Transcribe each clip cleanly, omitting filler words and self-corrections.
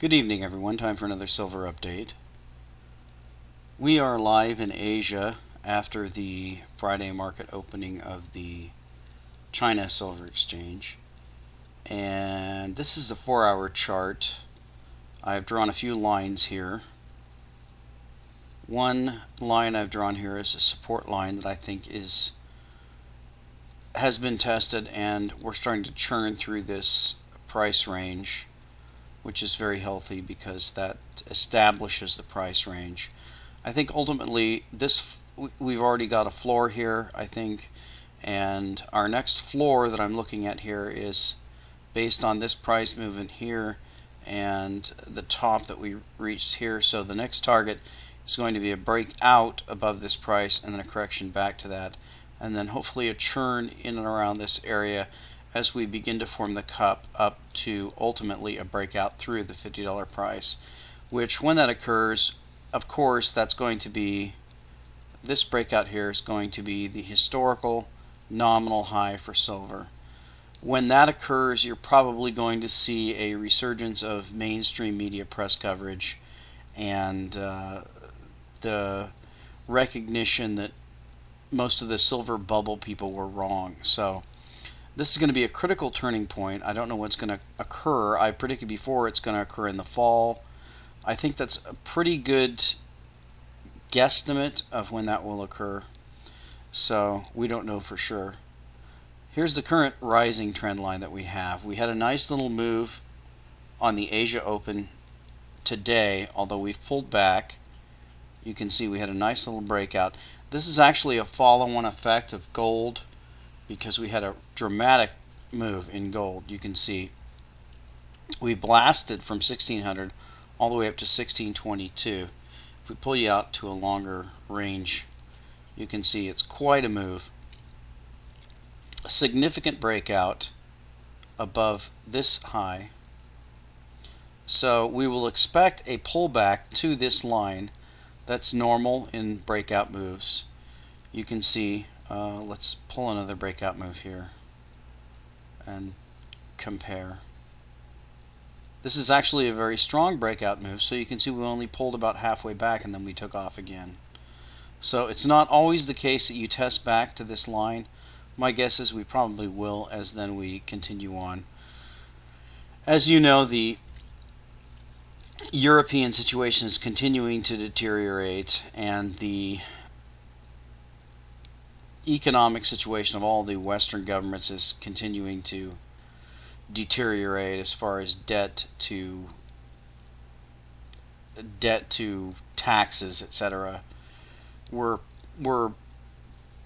Good evening, everyone. Time for another silver update. We are live in Asia after the Friday market opening of the China Silver Exchange. And this is a 4-hour chart. I've drawn a few lines here. One line I've drawn here is a support line that I think has been tested, and we're starting to churn through this price range, which is very healthy because that establishes the price range. I think ultimately we've already got a floor here, I think, and our next floor that I'm looking at here is based on this price movement here and the top that we reached here. So the next target is going to be a breakout above this price and then a correction back to that, and then hopefully a churn in and around this area as we begin to form the cup up to ultimately a breakout through the $50 price, which when that occurs, of course, that's going to be, this breakout here is going to be the historical nominal high for silver. When that occurs, you're probably going to see a resurgence of mainstream media press coverage and the recognition that most of the silver bubble people were wrong. So this is going to be a critical turning point. I don't know what's going to occur. I predicted before it's going to occur in the fall. I think that's a pretty good guesstimate of when that will occur. So we don't know for sure. Here's the current rising trend line that we have. We had a nice little move on the Asia Open today, although we've pulled back. You can see we had a nice little breakout. This is actually a follow-on effect of gold, because we had a dramatic move in gold. You can see we blasted from 1600 all the way up to 1622. If we pull you out to a longer range, you can see it's quite a move. A significant breakout above this high. So we will expect a pullback to this line. That's normal in breakout moves. You can see, let's pull another breakout move here and compare. This is actually a very strong breakout move, so you can see we only pulled about halfway back and then we took off again. So it's not always the case that you test back to this line. My guess is we probably will, as then we continue on. As you know, the European situation is continuing to deteriorate, and the economic situation of all the Western governments is continuing to deteriorate as far as debt to taxes, etc. We're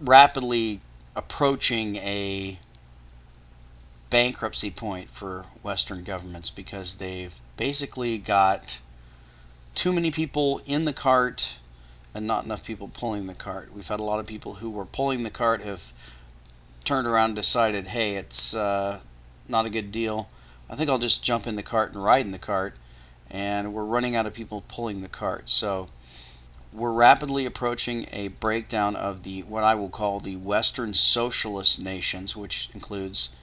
rapidly approaching a bankruptcy point for Western governments because they've basically got too many people in the cart and not enough people pulling the cart. We've had a lot of people who were pulling the cart have turned around and decided, hey, it's not a good deal. I think I'll just jump in the cart and ride in the cart, and we're running out of people pulling the cart. So we're rapidly approaching a breakdown of the what I will call the Western socialist nations, which includes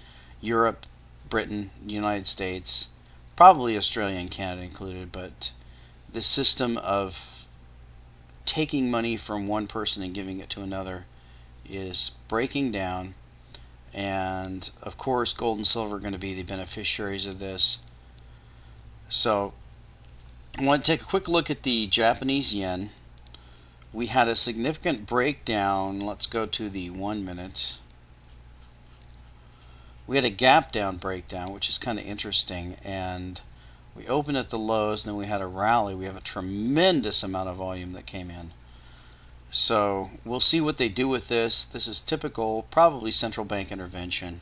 Europe, Britain, the United States, probably Australia and Canada included, but this system of taking money from one person and giving it to another is breaking down, and of course gold and silver are going to be the beneficiaries of this. So I want to take a quick look at the Japanese yen. We had a significant breakdown. Let's go to the 1 minute. We had a gap down breakdown, which is kind of interesting, and we opened at the lows and then we had a rally. We have a tremendous amount of volume that came in. So we'll see what they do with this. This is typical, probably central bank intervention.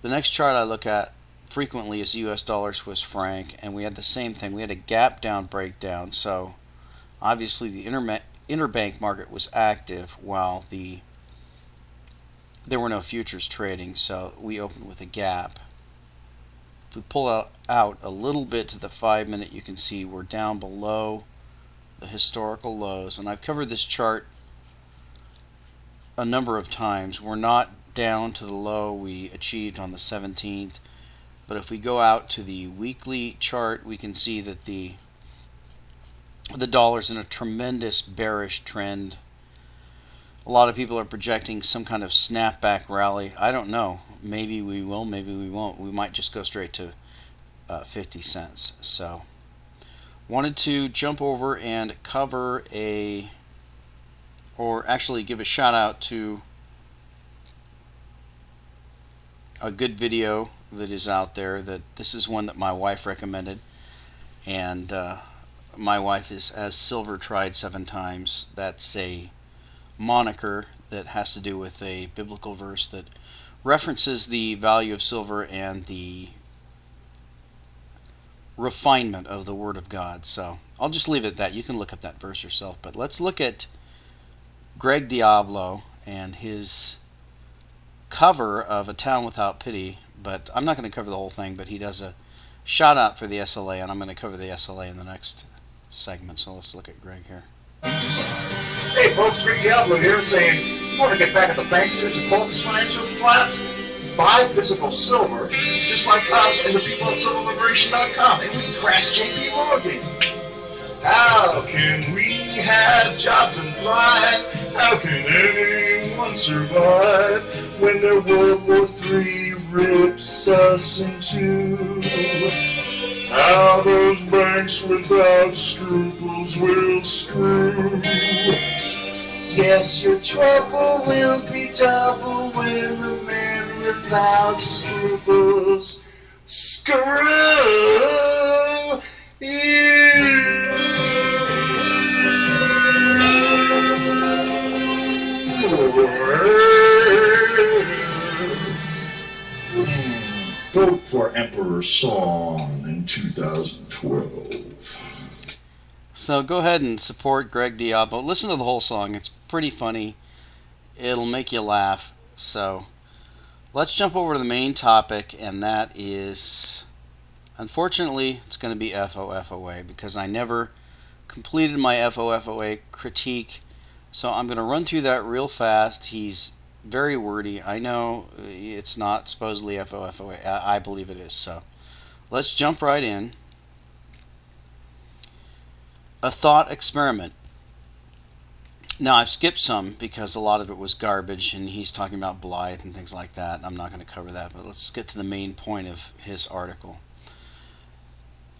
The next chart I look at frequently is US dollar Swiss franc, and we had the same thing. We had a gap down breakdown. So obviously the interbank market was active while there were no futures trading, so we opened with a gap. If we pull out a little bit to the 5 minute, you can see we're down below the historical lows, and I've covered this chart a number of times. We're not down to the low we achieved on the 17th. But if we go out to the weekly chart, we can see that the dollar's in a tremendous bearish trend. A lot of people are projecting some kind of snapback rally. I don't know. Maybe we will, maybe we won't. We might just go straight to 50 cents. So wanted to jump over and cover or actually give a shout out to a good video that is out there. That this is one that my wife recommended, and my wife has silver tried 7 times. That's a moniker that has to do with a biblical verse that references the value of silver and the refinement of the Word of God. So I'll just leave it at that. You can look up that verse yourself. But let's look at Greg Diablo and his cover of A Town Without Pity. But I'm not going to cover the whole thing, but he does a shout out for the SLA, and I'm going to cover the SLA in the next segment. So let's look at Greg here. Hey folks, Greg Diablo here saying, you want to get back at the banksters and focus financial collapse? Buy physical silver, just like us and the people at silverliberation.com, and we can crash JP Morgan. How can we have jobs and fly? How can anyone survive when their World War III rips us in two? How those banks without scruples will screw. Yes, your trouble will be double when the man without scruples screw you. Vote for Emperor's Song in 2012. So go ahead and support Greg Diablo. Listen to the whole song. It's pretty funny. It'll make you laugh. So let's jump over to the main topic, and that is, unfortunately, it's going to be FOFOA because I never completed my FOFOA critique. So I'm going to run through that real fast. He's very wordy. I know it's not supposedly FOFOA. I believe it is. So let's jump right in. A thought experiment. Now I've skipped some because a lot of it was garbage, and he's talking about Blythe and things like that. I'm not going to cover that, but let's get to the main point of his article.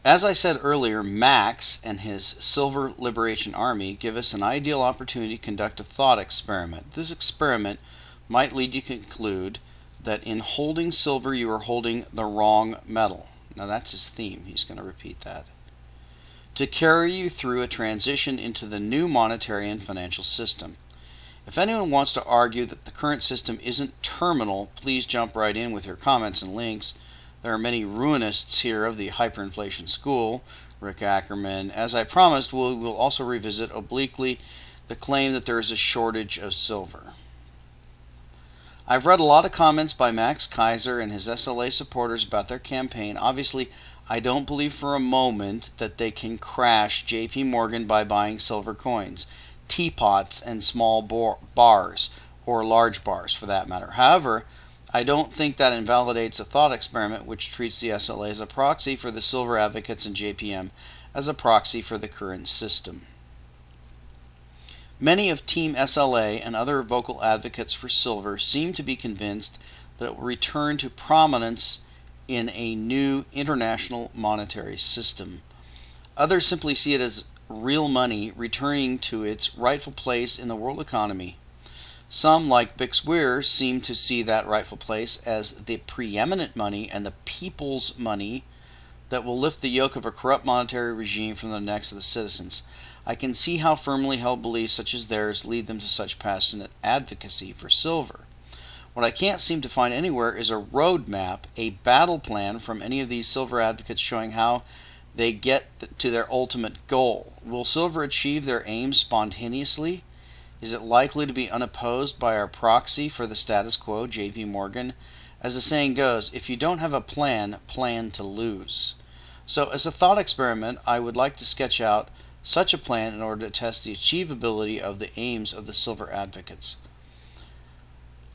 As I said earlier, Max and his Silver Liberation Army give us an ideal opportunity to conduct a thought experiment. This experiment might lead you to conclude that in holding silver you are holding the wrong metal. Now that's his theme. He's going to repeat that. To carry you through a transition into the new monetary and financial system. If anyone wants to argue that the current system isn't terminal, please jump right in with your comments and links. There are many ruinists here of the hyperinflation school, Rick Ackerman. As I promised, we will also revisit obliquely the claim that there is a shortage of silver. I've read a lot of comments by Max Kaiser and his SLA supporters about their campaign. Obviously, I don't believe for a moment that they can crash JP Morgan by buying silver coins, teapots, and small bars, or large bars for that matter. However, I don't think that invalidates a thought experiment which treats the SLA as a proxy for the silver advocates and JPM as a proxy for the current system. Many of Team SLA and other vocal advocates for silver seem to be convinced that it will return to prominence in a new international monetary system. Others simply see it as real money returning to its rightful place in the world economy. Some, like Bix Weir, seem to see that rightful place as the preeminent money and the people's money that will lift the yoke of a corrupt monetary regime from the necks of the citizens. I can see how firmly held beliefs such as theirs lead them to such passionate advocacy for silver. What I can't seem to find anywhere is a roadmap, a battle plan from any of these silver advocates showing how they get to their ultimate goal. Will silver achieve their aim spontaneously? Is it likely to be unopposed by our proxy for the status quo, JP Morgan? As the saying goes, if you don't have a plan, plan to lose. So as a thought experiment, I would like to sketch out such a plan in order to test the achievability of the aims of the silver advocates.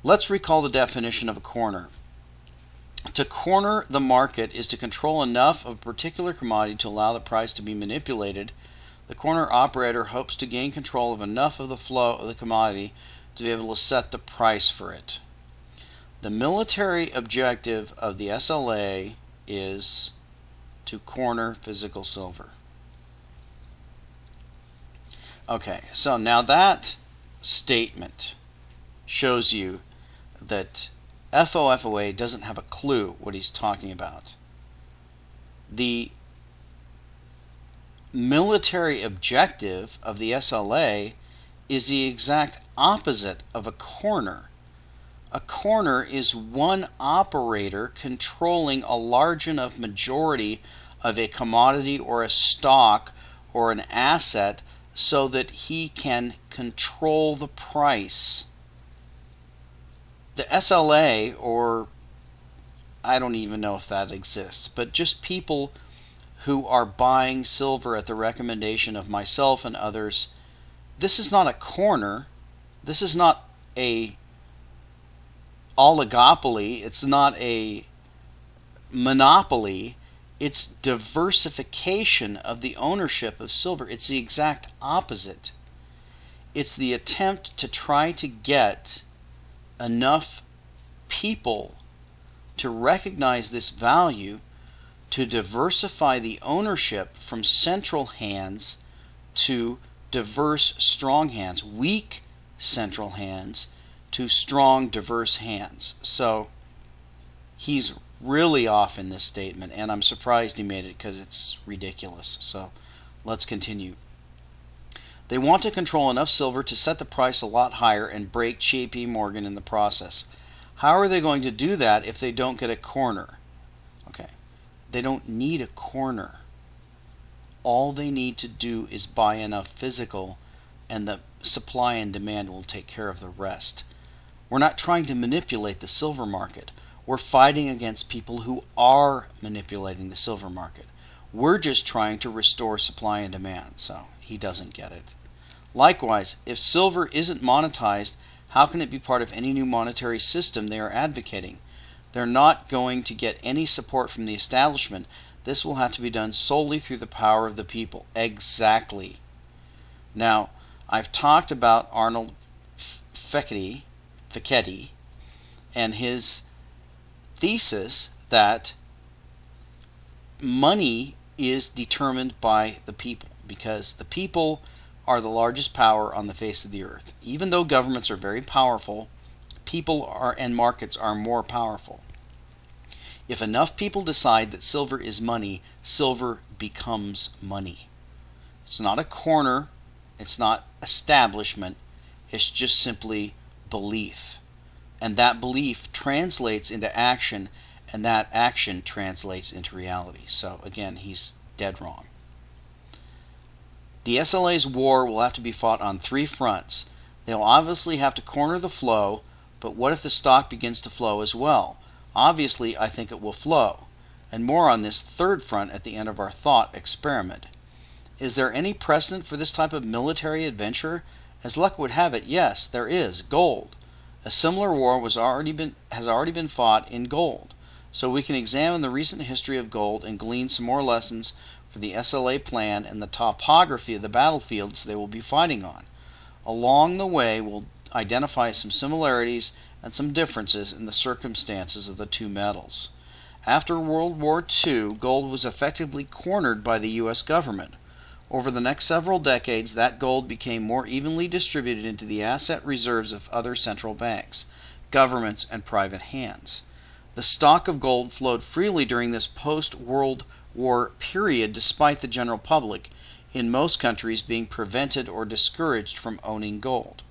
Let's recall the definition of a corner. To corner the market is to control enough of a particular commodity to allow the price to be manipulated. The corner operator hopes to gain control of enough of the flow of the commodity to be able to set the price for it. The military objective of the SLA is to corner physical silver. Okay, so now that statement shows you that FOFOA doesn't have a clue what he's talking about. The military objective of the SLA is the exact opposite of a corner. A corner is one operator controlling a large enough majority of a commodity or a stock or an asset so that he can control the price. The SLA, or I don't even know if that exists, but just people who are buying silver at the recommendation of myself and others, this is not a corner. This is not a oligopoly. It's not a monopoly. It's diversification of the ownership of silver. It's the exact opposite. It's the attempt to try to get enough people to recognize this value to diversify the ownership from central hands to diverse strong hands, weak central hands to strong diverse hands. So he's really off in this statement, and I'm surprised he made it because it's ridiculous. So let's continue. They want to control enough silver to set the price a lot higher and break JP Morgan in the process. How are they going to do that if they don't get a corner? Okay, they don't need a corner. All they need to do is buy enough physical, and the supply and demand will take care of the rest. We're not trying to manipulate the silver market. We're fighting against people who are manipulating the silver market. We're just trying to restore supply and demand. So he doesn't get it. Likewise, if silver isn't monetized, how can it be part of any new monetary system they are advocating? They're not going to get any support from the establishment. This will have to be done solely through the power of the people. Exactly. Now, I've talked about Arnold Fekete and his thesis that money is determined by the people, because the people are the largest power on the face of the earth. Even though governments are very powerful, people are and markets are more powerful. If enough people decide that silver is money, silver becomes money. It's not a corner, it's not establishment, it's just simply belief. And that belief translates into action, and that action translates into reality. So again, he's dead wrong. The SLA's war will have to be fought on three fronts. They'll obviously have to corner the flow, but what if the stock begins to flow as well? Obviously, I think it will flow. And more on this third front at the end of our thought experiment. Is there any precedent for this type of military adventure? As luck would have it, yes, there is. Gold. A similar war has already been fought in gold. So we can examine the recent history of gold and glean some more lessons for the SLA plan and the topography of the battlefields they will be fighting on. Along the way, we'll identify some similarities and some differences in the circumstances of the two metals. After World War II, gold was effectively cornered by the U.S. government. Over the next several decades, that gold became more evenly distributed into the asset reserves of other central banks, governments, and private hands. The stock of gold flowed freely during this post-World War period, despite the general public in most countries being prevented or discouraged from owning gold.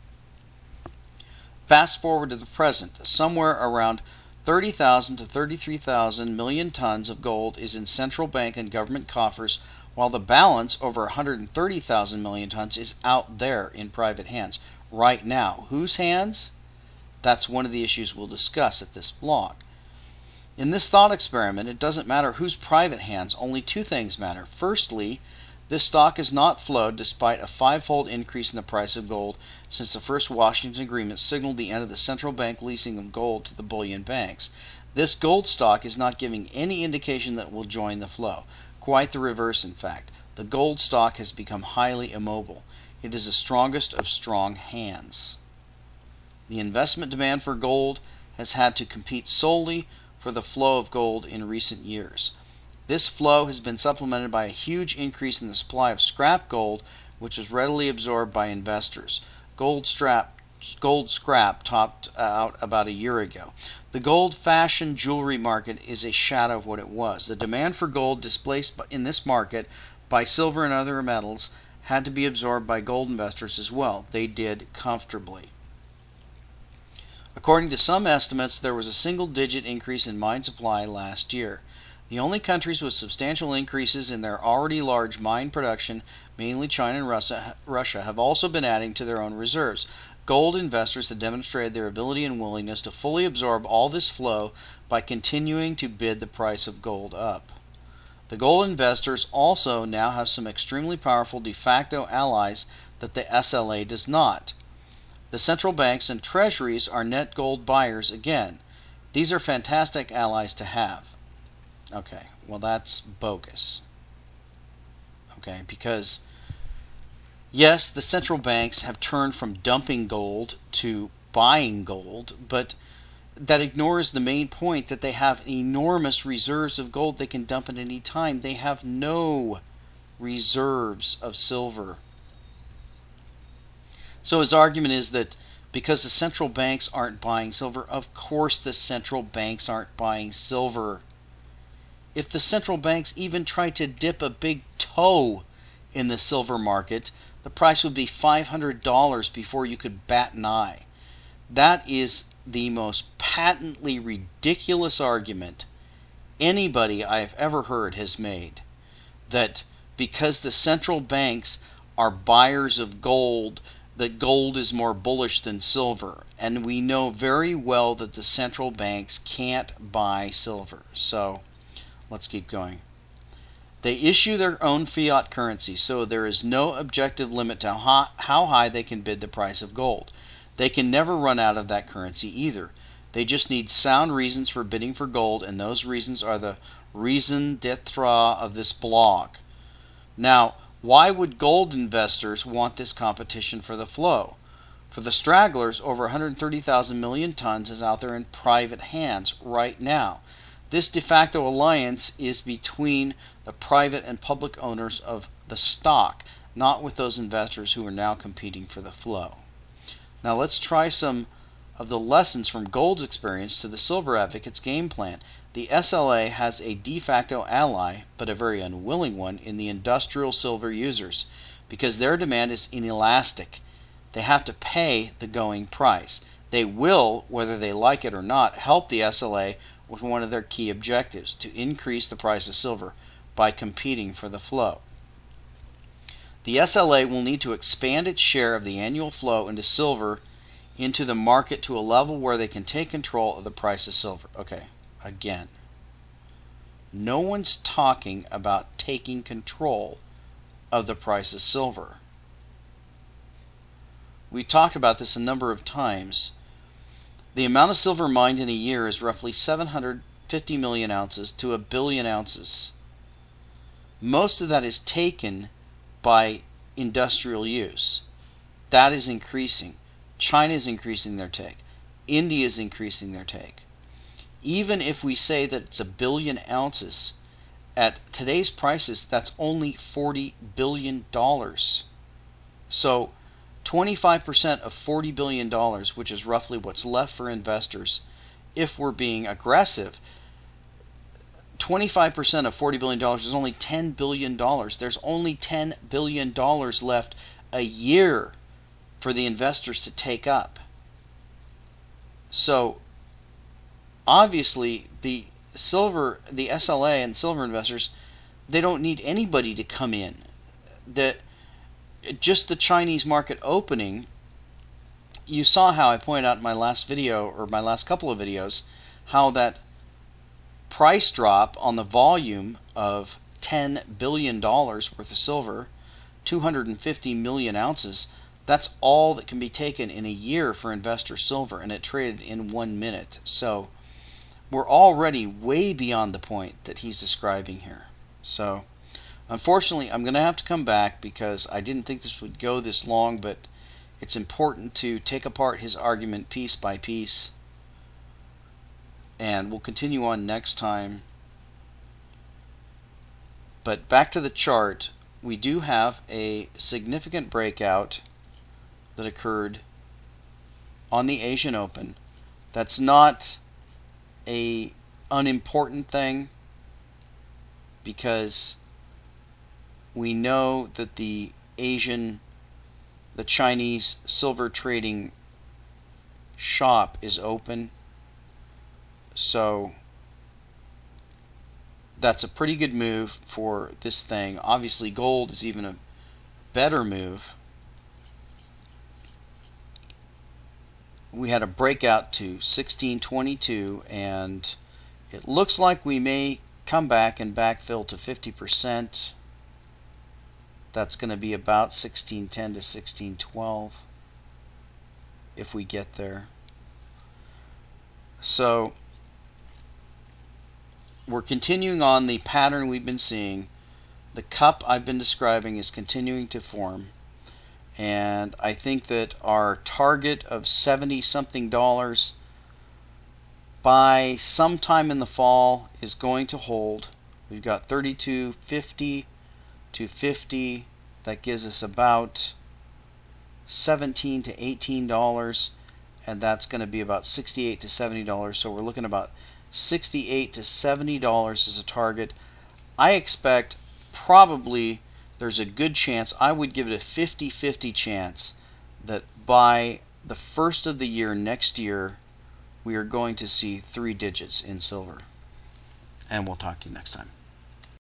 Fast forward to the present, somewhere around 30,000 to 33,000 million tons of gold is in central bank and government coffers, while the balance, over 130,000 million tons, is out there in private hands right now. Whose hands? That's one of the issues we'll discuss at this blog. In this thought experiment, it doesn't matter whose private hands, only two things matter. Firstly, this stock has not flowed despite a five-fold increase in the price of gold since the first Washington Agreement signaled the end of the central bank leasing of gold to the bullion banks. This gold stock is not giving any indication that it will join the flow. Quite the reverse, in fact. The gold stock has become highly immobile. It is the strongest of strong hands. The investment demand for gold has had to compete solely for the flow of gold in recent years. This flow has been supplemented by a huge increase in the supply of scrap gold, which is readily absorbed by investors. Gold scrap topped out about a year ago. The gold fashion jewelry market is a shadow of what it was. The demand for gold displaced in this market by silver and other metals had to be absorbed by gold investors as well. They did comfortably. According to some estimates, there was a single-digit increase in mine supply last year. The only countries with substantial increases in their already large mine production, mainly China and Russia, have also been adding to their own reserves. Gold investors have demonstrated their ability and willingness to fully absorb all this flow by continuing to bid the price of gold up. The gold investors also now have some extremely powerful de facto allies that the SLA does not. The central banks and treasuries are net gold buyers again. These are fantastic allies to have. Okay, well that's bogus. Okay, because yes, the central banks have turned from dumping gold to buying gold, but that ignores the main point that they have enormous reserves of gold they can dump at any time. They have no reserves of silver. So his argument is that because the central banks aren't buying silver, of course the central banks aren't buying silver. If the central banks even tried to dip a big toe in the silver market, the price would be $500 before you could bat an eye. That is the most patently ridiculous argument anybody I have ever heard has made. That because the central banks are buyers of gold, that gold is more bullish than silver. And we know very well that the central banks can't buy silver. So let's keep going. They issue their own fiat currency, so there is no objective limit to how high they can bid the price of gold. They can never run out of that currency either. They just need sound reasons for bidding for gold, and those reasons are the raison d'etre of this blog. Now, why would gold investors want this competition for the flow? For the stragglers, over 130,000 million tons is out there in private hands right now. This de facto alliance is between the private and public owners of the stock, not with those investors who are now competing for the flow. Now let's try some of the lessons from gold's experience to the silver advocates' game plan. The SLA has a de facto ally, but a very unwilling one, in the industrial silver users, because their demand is inelastic. They have to pay the going price. They will, whether they like it or not, help the SLA with one of their key objectives, to increase the price of silver by competing for the flow. The SLA will need to expand its share of the annual flow into silver into the market to a level where they can take control of the price of silver. Okay, again, no one's talking about taking control of the price of silver. We talked about this a number of times. The amount of silver mined in a year is roughly 750 million ounces to 1 billion ounces. Most of that is taken by industrial use. That is increasing. China is increasing their take. India is increasing their take. Even if we say that it's 1 billion ounces, at today's prices, that's only $40 billion. So 25% of $40 billion, which is roughly what's left for investors, if we're being aggressive, 25% of $40 billion is only $10 billion. There's only $10 billion left a year for the investors to take up. So obviously the SLA and silver investors, they don't need anybody to come in. Just the Chinese market opening, you saw how I pointed out in my last video, or my last couple of videos, how that price drop on the volume of $10 billion worth of silver, 250 million ounces, that's all that can be taken in a year for investor silver, and it traded in 1 minute. So we're already way beyond the point that he's describing here. So unfortunately, I'm going to have to come back because I didn't think this would go this long, but it's important to take apart his argument piece by piece. And we'll continue on next time. But back to the chart, we do have a significant breakout that occurred on the Asian Open. That's not a unimportant thing, because we know that the Chinese silver trading shop is open. So that's a pretty good move for this thing. Obviously gold is even a better move. We had a breakout to 1622, and it looks like we may come back and backfill to 50%. That's going to be about 1610 to 1612 if we get there. So we're continuing on the pattern we've been seeing. The cup I've been describing is continuing to form, and I think that our target of $70-something by sometime in the fall is going to hold. We've got 32.50 to 50. That gives us about $17 to $18, and that's going to be about $68 to $70. So we're looking about $68 to $70 as a target. I expect probably there's a good chance, I would give it a 50-50 chance, that by the first of the year next year we are going to see 3 digits in silver. And we'll talk to you next time.